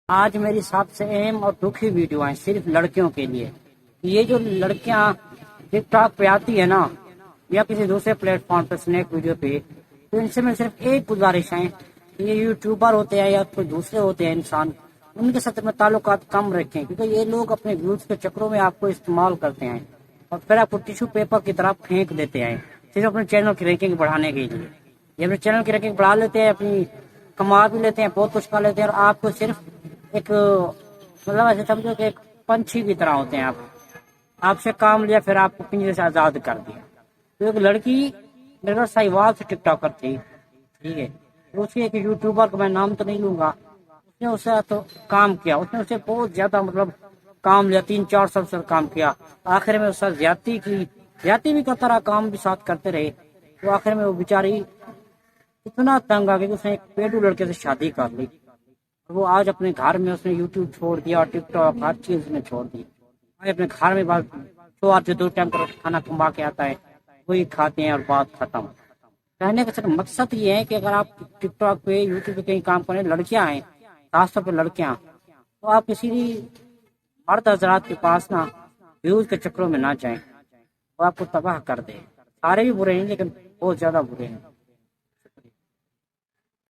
آج میری سب سے اہم اور دکھی ویڈیو ہیں صرف لڑکیوں کے لیے۔ یہ جو لڑکیاں ٹک ٹاک پہ آتی ہے نا یا کسی دوسرے پلیٹ فارم پہ سنیک ویڈیو پہ، تو ان سے میں صرف ایک گزارش ہے، یہ یوٹیوبر ہوتے ہیں یا کوئی دوسرے ہوتے ہیں انسان، ان کے ساتھ میں تعلقات کم رکھیں، کیونکہ یہ لوگ اپنے ویوز کے چکروں میں آپ کو استعمال کرتے ہیں اور پھر آپ کو ٹیشو پیپر کی طرح پھینک دیتے ہیں صرف اپنے چینل کی رینکنگ بڑھانے کے لیے۔ یہ اپنے چینل کی رینکنگ بڑھا لیتے ہیں، اپنی کما بھی لیتے ہیں، بہت کچھ کر لیتے ہیں، اور آپ کو صرف ایک مطلب ایسے سمجھو کہ ایک پنچھی کی طرح ہوتے ہیں۔ آپ سے کام لیا، پھر آپ کو پنجرے سے آزاد کر دیا۔ تو ایک لڑکی میرے پاس ساہیوال سے ٹک ٹاکر تھی، ٹھیک ہے، اس کی ایک یوٹیوبر کو میں نام تو نہیں لوں گا، اس نے اسے تو کام کیا، اس نے اسے بہت زیادہ مطلب کام لیا، 3-4 سال سے کام کیا، آخر میں اس سے زیادتی کی، زیادتی بھی کرتا رہا، کام بھی ساتھ کرتے رہے، تو آخر میں وہ بیچاری اتنا تنگ آ گئی کہ اس نے ایک پیڈو لڑکے سے شادی کر لی۔ وہ آج اپنے گھر میں اس نے یوٹیوب چھوڑ دیا اور ٹک ٹاک ہر چیز اس نے چھوڑ دی۔ آج اپنے گھر میں بات شوہر جو 2 ٹائم کھانا کما کے آتا ہے وہی کھاتے ہیں اور بات ختم۔ کہنے کا صرف مقصد یہ ہے کہ اگر آپ ٹک ٹاک پہ یوٹیوب پہ کہیں کام کریں، لڑکیاں ہیں خاص طور پہ لڑکیاں، تو آپ کسی بھی مرد حضرات کے پاس نا ویوز کے چکروں میں نہ جائیں، وہ آپ کو تباہ کر دے۔ سارے بھی برے ہیں لیکن بہت زیادہ برے ہیں۔